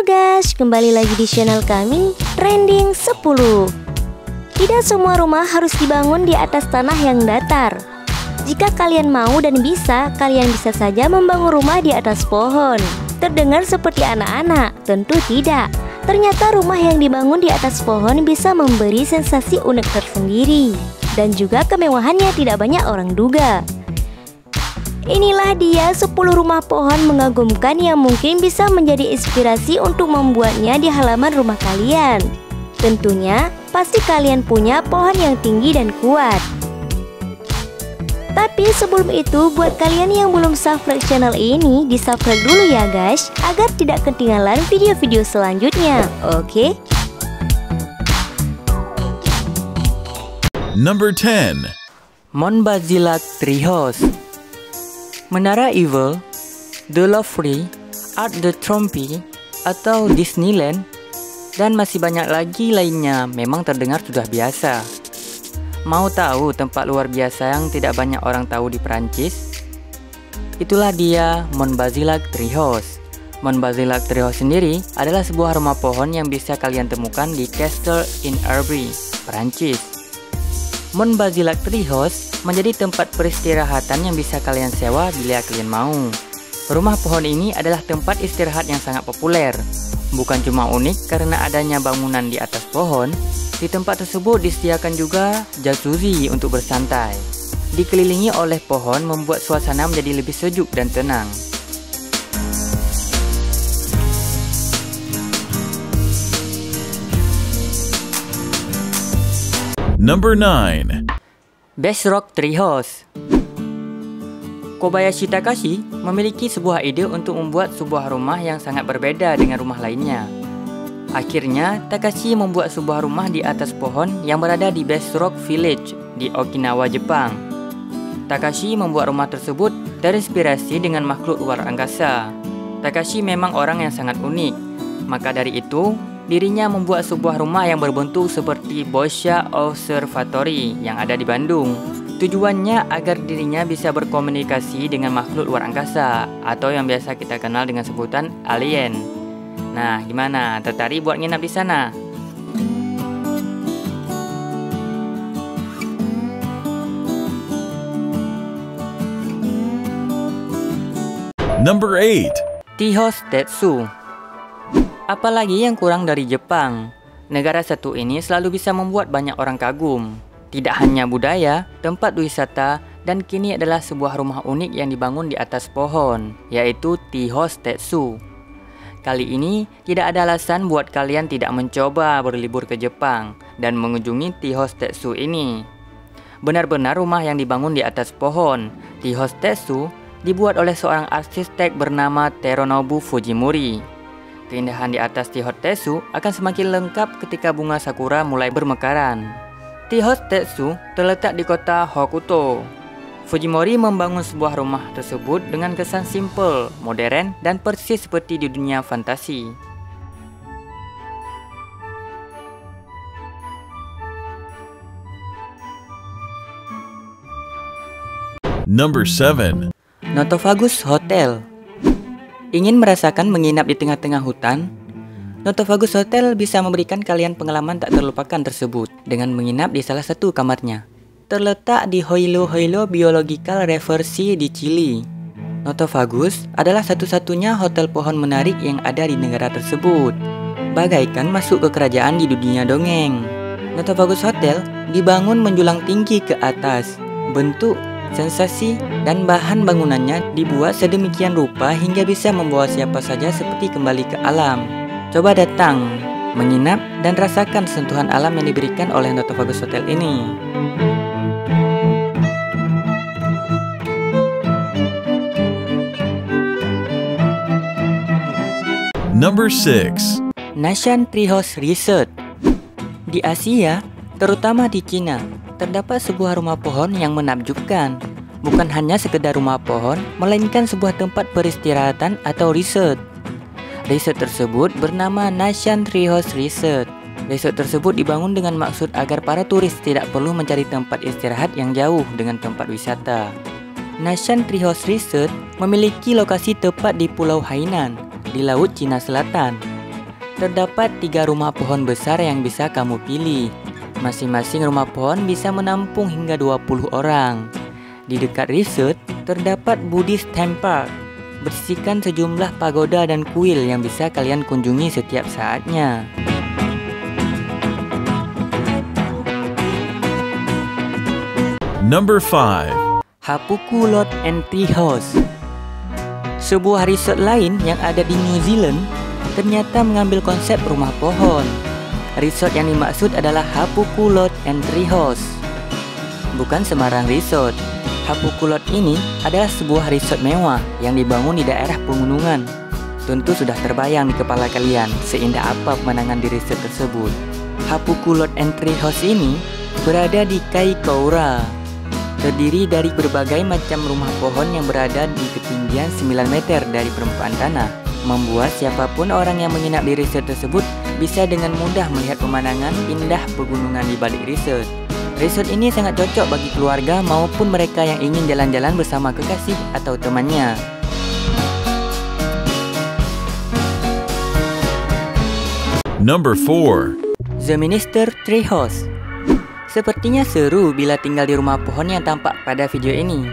Halo guys, kembali lagi di channel kami, Trending 10. Tidak semua rumah harus dibangun di atas tanah yang datar. Jika kalian mau dan bisa, kalian bisa saja membangun rumah di atas pohon. Terdengar seperti anak-anak? Tentu tidak. Ternyata rumah yang dibangun di atas pohon bisa memberi sensasi unik tersendiri. Dan juga kemewahannya tidak banyak orang duga. Inilah dia 10 rumah pohon mengagumkan yang mungkin bisa menjadi inspirasi untuk membuatnya di halaman rumah kalian. Tentunya, pasti kalian punya pohon yang tinggi dan kuat. Tapi sebelum itu, buat kalian yang belum subscribe channel ini, di-subscribe dulu ya guys, agar tidak ketinggalan video-video selanjutnya, oke? Number 10. Monbazilac Treehouse. Menara Eiffel, The Louvre, Arc de Triomphe, atau Disneyland, dan masih banyak lagi lainnya memang terdengar sudah biasa. Mau tahu tempat luar biasa yang tidak banyak orang tahu di Perancis? Itulah dia Monbazilac Treehouse. Monbazilac Treehouse sendiri adalah sebuah rumah pohon yang bisa kalian temukan di Castres-en-Arbres, Perancis. Monbazilac Treehouse menjadi tempat peristirahatan yang bisa kalian sewa bila kalian mau. Rumah pohon ini adalah tempat istirahat yang sangat populer. Bukan cuma unik karena adanya bangunan di atas pohon, di tempat tersebut disediakan juga jacuzzi untuk bersantai. Dikelilingi oleh pohon membuat suasana menjadi lebih sejuk dan tenang. Number 9. Best-Rock Treehouse. Kobayashi Takashi memiliki sebuah ide untuk membuat sebuah rumah yang sangat berbeda dengan rumah lainnya. Akhirnya, Takashi membuat sebuah rumah di atas pohon yang berada di Best-Rock Village di Okinawa, Jepang. Takashi membuat rumah tersebut terinspirasi dengan makhluk luar angkasa. Takashi memang orang yang sangat unik, maka dari itu, dirinya membuat sebuah rumah yang berbentuk seperti Boscha Observatory yang ada di Bandung. Tujuannya agar dirinya bisa berkomunikasi dengan makhluk luar angkasa atau yang biasa kita kenal dengan sebutan alien. Nah, gimana? Tertarik buat nginap di sana? Number 8. Treehouse Tetsu. Apalagi yang kurang dari Jepang. Negara satu ini selalu bisa membuat banyak orang kagum. Tidak hanya budaya, tempat wisata, dan kini adalah sebuah rumah unik yang dibangun di atas pohon, yaitu Treehouse Tetsu. Kali ini, tidak ada alasan buat kalian tidak mencoba berlibur ke Jepang dan mengunjungi Treehouse Tetsu ini. Benar-benar rumah yang dibangun di atas pohon. Treehouse Tetsu dibuat oleh seorang arsitek bernama Terunobu Fujimori. Keindahan di atas Treehouse Tetsu akan semakin lengkap ketika bunga sakura mulai bermekaran. Treehouse Tetsu terletak di kota Hokuto. Fujimori membangun sebuah rumah tersebut dengan kesan simpel, modern, dan persis seperti di dunia fantasi. Number 7. Notofagus Hotel. Ingin merasakan menginap di tengah-tengah hutan? Notofagus Hotel bisa memberikan kalian pengalaman tak terlupakan tersebut dengan menginap di salah satu kamarnya. Terletak di Hoilo Biological Reserve di Chili. Notofagus adalah satu-satunya hotel pohon menarik yang ada di negara tersebut. Bagaikan masuk ke kerajaan di dunia dongeng. Notofagus Hotel dibangun menjulang tinggi ke atas. Bentuk, sensasi, dan bahan bangunannya dibuat sedemikian rupa hingga bisa membawa siapa saja seperti kembali ke alam. Coba datang, menginap, dan rasakan sentuhan alam yang diberikan oleh Notofagus Hotel ini. Number 6. Nanshan Treehouse Resort. Di Asia, terutama di Cina, terdapat sebuah rumah pohon yang menakjubkan. Bukan hanya sekedar rumah pohon, melainkan sebuah tempat peristirahatan atau resort. Resort tersebut bernama Nanshan Treehouse Resort. Resort tersebut dibangun dengan maksud agar para turis tidak perlu mencari tempat istirahat yang jauh dengan tempat wisata. Nanshan Treehouse Resort memiliki lokasi tepat di Pulau Hainan, di Laut Cina Selatan. terdapat 3 rumah pohon besar yang bisa kamu pilih. Masing-masing rumah pohon bisa menampung hingga 20 orang. Di dekat resort, terdapat Buddhist Temple, berisikan sejumlah pagoda dan kuil yang bisa kalian kunjungi setiap saatnya. Number 5. Hapuku Lodge and Tree House. Sebuah resort lain yang ada di New Zealand ternyata mengambil konsep rumah pohon. Resort yang dimaksud adalah Hapuku Lodge and Tree House. Bukan sembarang resort. Hapuku Lodge ini adalah sebuah resort mewah yang dibangun di daerah pegunungan. Tentu sudah terbayang di kepala kalian seindah apa pemandangan di resort tersebut. Hapuku Lodge and Tree House ini berada di Kaikoura. Terdiri dari berbagai macam rumah pohon yang berada di ketinggian 9 meter dari permukaan tanah, membuat siapapun orang yang menginap di resort tersebut bisa dengan mudah melihat pemandangan indah pegunungan di balik resort. Resort ini sangat cocok bagi keluarga maupun mereka yang ingin jalan-jalan bersama kekasih atau temannya. Number 4. The Minister Tree House. Sepertinya seru bila tinggal di rumah pohon yang tampak pada video ini.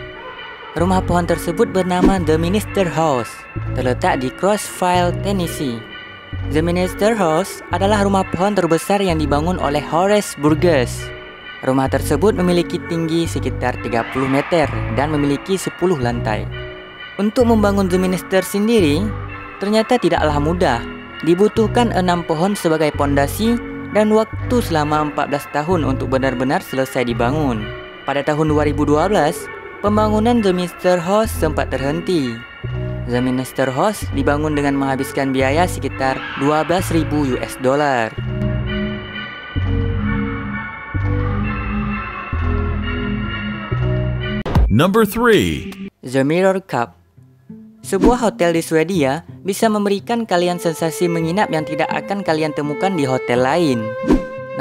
Rumah pohon tersebut bernama The Minister House, terletak di Crossville, Tennessee. The Minister House adalah rumah pohon terbesar yang dibangun oleh Horace Burgess. Rumah tersebut memiliki tinggi sekitar 30 meter dan memiliki 10 lantai. Untuk membangun The Minister sendiri, ternyata tidaklah mudah. Dibutuhkan 6 pohon sebagai pondasi dan waktu selama 14 tahun untuk benar-benar selesai dibangun. Pada tahun 2012, pembangunan The Minister House sempat terhenti. The Minister House dibangun dengan menghabiskan biaya sekitar $12.000. Number 3. The Mirror Cup. Sebuah hotel di Swedia bisa memberikan kalian sensasi menginap yang tidak akan kalian temukan di hotel lain.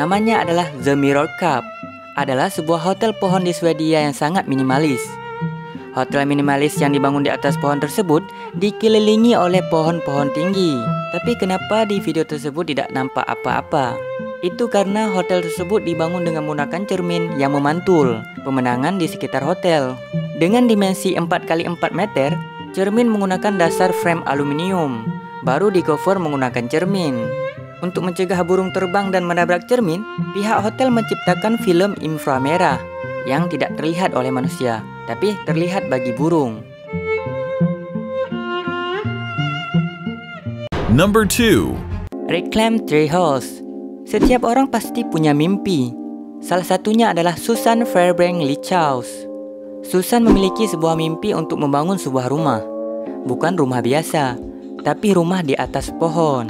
Namanya adalah The Mirror Cup. Adalah sebuah hotel pohon di Swedia yang sangat minimalis. Hotel minimalis yang dibangun di atas pohon tersebut dikelilingi oleh pohon-pohon tinggi. Tapi kenapa di video tersebut tidak nampak apa-apa? Itu karena hotel tersebut dibangun dengan menggunakan cermin yang memantul pemandangan di sekitar hotel. Dengan dimensi 4x4 meter, cermin menggunakan dasar frame aluminium, baru di cover menggunakan cermin. Untuk mencegah burung terbang dan menabrak cermin, pihak hotel menciptakan film inframerah yang tidak terlihat oleh manusia, tapi terlihat bagi burung. Number 2. Reclaim Tree House. Setiap orang pasti punya mimpi. Salah satunya adalah Susan Fairbank Lichaus. Susan memiliki sebuah mimpi untuk membangun sebuah rumah. Bukan rumah biasa, tapi rumah di atas pohon.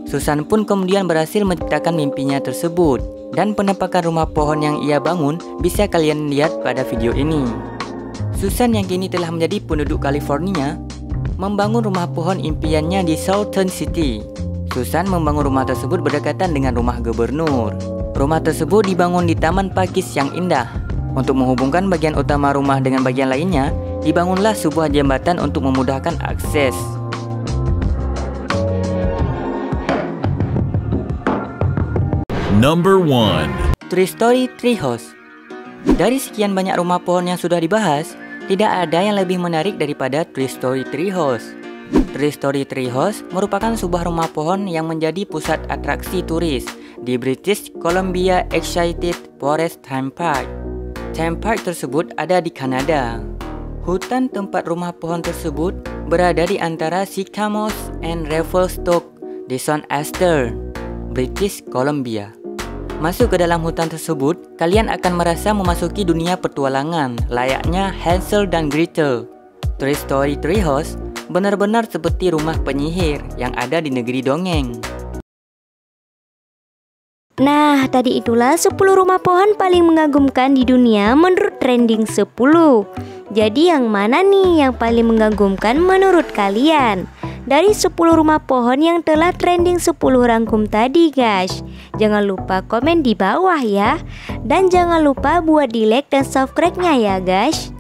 Susan pun kemudian berhasil menciptakan mimpinya tersebut. Dan penampakan rumah pohon yang ia bangun bisa kalian lihat pada video ini. Susan yang kini telah menjadi penduduk California, membangun rumah pohon impiannya di Southern City. Susan membangun rumah tersebut berdekatan dengan rumah gubernur. Rumah tersebut dibangun di taman pakis yang indah. Untuk menghubungkan bagian utama rumah dengan bagian lainnya, dibangunlah sebuah jembatan untuk memudahkan akses. Number 1. Tree Story Tree House. Dari sekian banyak rumah pohon yang sudah dibahas, tidak ada yang lebih menarik daripada Tree Story Tree House. Tree Story Tree House merupakan sebuah rumah pohon yang menjadi pusat atraksi turis di British Columbia Excited Forest Theme Park. Theme Park tersebut ada di Kanada. Hutan tempat rumah pohon tersebut berada di antara Sycamores and Revelstoke di St. Esther, British Columbia. Masuk ke dalam hutan tersebut, kalian akan merasa memasuki dunia petualangan layaknya Hansel dan Gretel. Tree Story Tree House benar-benar seperti rumah penyihir yang ada di negeri dongeng. Nah, tadi itulah 10 rumah pohon paling mengagumkan di dunia menurut trending 10. Jadi yang mana nih yang paling mengagumkan menurut kalian? Dari 10 rumah pohon yang telah trending 10 rangkum tadi guys. Jangan lupa komen di bawah ya. Dan jangan lupa buat di like dan subscribe-nya ya guys.